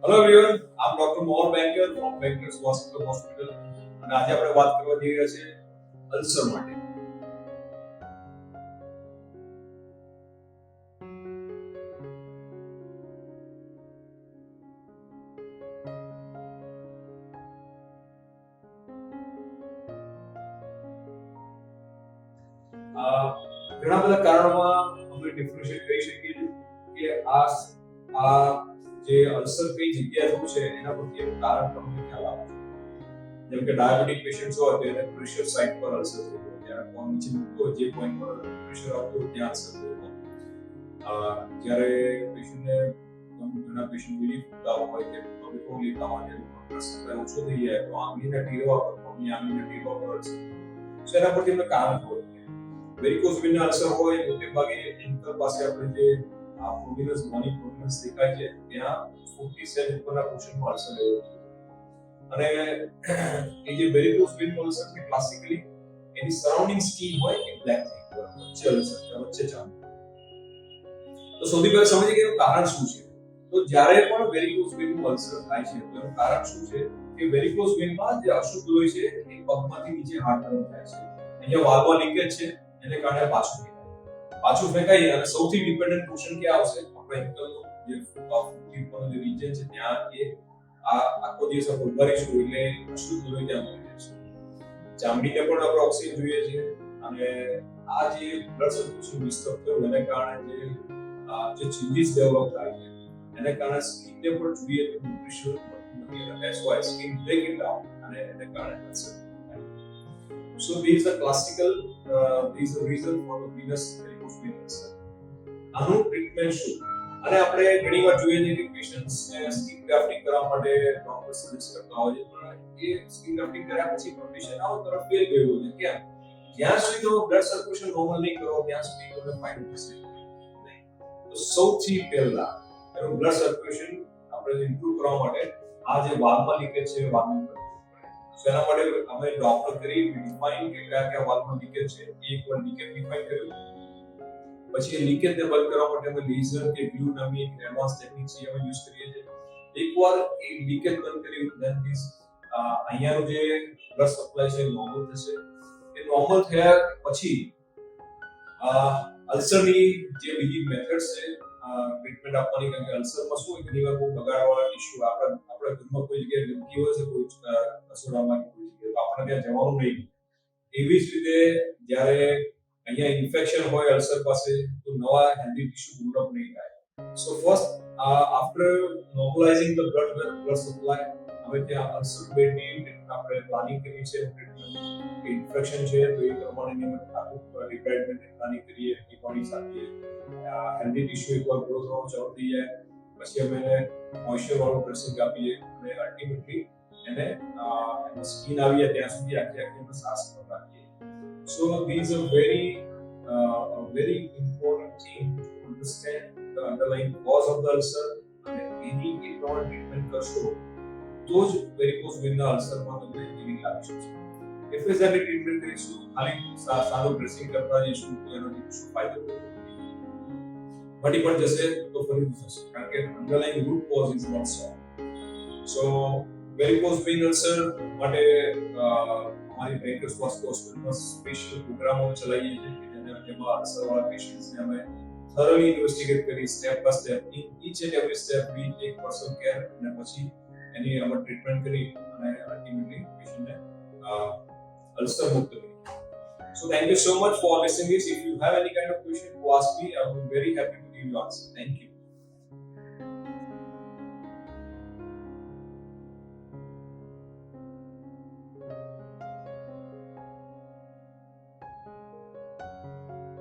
Hello everyone, આમ doctor Mohan Banker from bankers hospital અને આજે આપણે વાત કરવા જઈ રહ્યા છીએ અલ્સર માટે. ઘણા બધા કારણોમાં અમે ડિફરન્શિએટ કરી શકીએ છીએ કે આ જે અલ્સર કઈ જગ્યાએ થયું છે એના પરથી એનું કારણ તમને ખ્યાલ આવે છે. જેમ કે ડાયાબિટીક પેશન્ટ્સ હોય તો એને પ્રેશર સાઇટ પર અલ્સર થયું હોય, જ્યારે ફોન નીચે મૂકતો હોય જે પોઈન્ટ પર પ્રેશર આવતું હોય ત્યાં અલ્સર થયું હોય. જ્યારે પેશન્ટને ઘણા પેશન્ટ રિલીફ થતા હોય કે ટોબેકો લેતા હોય કે બ્લડ સપ્લાય ઓછો થઈ જાય તો આંગળીના ટીરવા પર આંગળીના ટીરવા પર અલ્સર. સો એના પરથી એમને કારણ હોય. વેરિકોઝ વેન અલ્સર હોય મોટે ભાગે એન્કલ પાસે આપણે જે પ્રોમિનસ મોની પ્રોમિનસ દેખાય છે ત્યાં 40 સેલ ઉપરના પોર્શનમાં અલ્સર હોય. અને એ જે વેરિકોઝ વેન અલ્સર છે ક્લાસિકલી એની સરાઉન્ડિંગ સ્કિન હોય એ બ્લેક થઈ હોય વચ્ચે અલ્સર વચ્ચે ચામ. તો સૌથી પહેલા સમજીએ કે એનું કારણ શું છે. તો જ્યારે પણ વેરિકોઝ વેન અલ્સર થાય છે તો એનું કારણ શું છે કે વેરિકોઝ વેનમાં જે અશુદ્ધ લોહી છે એ પગમાંથી નીચે હાથ તરફ જાય છે. અહીંયા વાલ્વમાં લીકેજ છે એને કારણે પાછું ફેંકાય અને સૌથી ડિપેન્ડન્ટ પોર્શન ક્યાં આવશે આપણે એન્કલ જે ફૂટ ઓફ જે રીજન છે ત્યાં એ આખો દિવસ આપણે ભરીશું એટલે અશુદ્ધ લોહી ત્યાં મળી જશે. ચામડીને પણ આપણે ઓક્સિજન જોઈએ છે અને આ જે બ્લડ સર્ક્યુલેશન ડિસ્ટર્બ થયું એને કારણે જે ચેન્જીસ ડેવલપ થાય છે એને કારણે સ્કિનને પણ જોઈએ તો ન્યુટ્રિશન મળતું નથી. That's why skin break it down અને એને કારણે ulcer. So this is a classical this is a reason for the venous varicose vein ulcer. આનું ટ્રીટમેન્ટ શું? અને આપણે ઘણીવાર જોઈએ છે કે પેશન્ટ્સ ને સ્કિન ગ્રાફ્ટિંગ કરવા માટે ડોક્ટર સજેસ્ટ કરતા હોય છે પણ એ સ્કિન ગ્રાફ્ટિંગ કર્યા પછી પણ પેશન્ટ આવો તરફ ફેલ ગયો છે. કેમ? જ્યાં સુધી તમે બ્લડ સર્ક્યુલેશન નોર્મલ નહીં કરો ત્યાં સુધી તમને ફાયદો થશે નહીં. તો સૌથી પહેલા એનું બ્લડ સર્ક્યુલેશન આપણે ઇમ્પ્રૂવ કરવા માટે આ જે વાલ્વમાં લીકેજ છે વાલ્વમાં એના માટે અમે ડોક્ટર કરી ડિફાઇન કે કયા વાલ્વમાં લીકેજ છે એકવાર લીકેજ ડિફાઇન કર્યું. પછી એ લીકેજને બંધ કરવા માટે અમે લેઝર કે ગ્લુ નામની એક એડવાન્સ ટેકનિક છે અમે યુઝ કરીએ છીએ. એકવાર એ લીકેજ બંધ કર્યું ધેન ધીસ અહીંયાનું જે બ્લડ સપ્લાય છે નોર્મલ થશે. એ નોર્મલ થયા પછી અલ્સરની જે બીજી મેથડ્સ છે ટ્રીટમેન્ટ આપવાની, કારણ કે અલ્સરમાં શું ઘણીવાર બહુ બગાડવાળા ઇશ્યુ આપણા ઘરમાં કોઈ જગ્યાએ ગંદકી હોય છે કોઈ રસોડામાં કોઈ જગ્યાએ તો આપણે ત્યાં જવાનું નહીં. એવી જ રીતે જ્યારે અહીંયા ઇન્ફેક્શન હોય અલ્સર પાસે તો નવા હેલ્ધી ટિશ્યુ બિલ્ડ અપ નહીં થાય. So first after normalizing the blood supply હવે ત્યાં અલ્સર બેડની આપણે પ્લાનિંગ કરી છે. ઇન્ફેક્શન છે તો એ પ્રમાણે આખું રિપેરમેન્ટ પ્લાનિંગ કરીએ એન્ટીબોડી સાથે હેલ્ધી ટિશ્યુ એકવાર ગ્રો થવાનું ચાલુ થઈ જાય પછી અમે એને મોઇશ્ચર વાળું ડ્રેસિંગ આપીએ અને અલ્ટિમેટલી એને એનો સ્કિન આવી જાય ત્યાં સુધી આખી એને સાફ રાખીએ. So this a very important thing to understand the underlying cause of the ulcer અને એની એક પ્રમાણે ટ્રીટમેન્ટ કરશો તો જ વેરિકોઝ વેનના અલ્સરમાં તમને રિલીફ લાવી શકશે. એફએસઆરની ટ્રીટમેન્ટ કરીશું ખાલી સાદું ડ્રેસિંગ કરતા જઈશું તો એનો શું ફાયદો મટી પણ જશે તો ફરી થશે કારણ કે underlying root cause is not solve. So varicose vein ulcer માટે हमारी बेंकर्स हॉस्पिटल स्पेशल प्रोग्रामो चलाइए જેમાં અલ્સરવાળા પેશન્ટ્સને અમે thoroughly investigate કરી step by step in each and every step we take personal care અને પછી એની અમે ટ્રીટમેન્ટ કરી અને અલ્ટિમેટલી પેશન્ટને અલ્સર મુક્ત કરી. So thank you so much for listening this. If you have any kind of question to ask me, I will be very happy to give you answer. Thank you.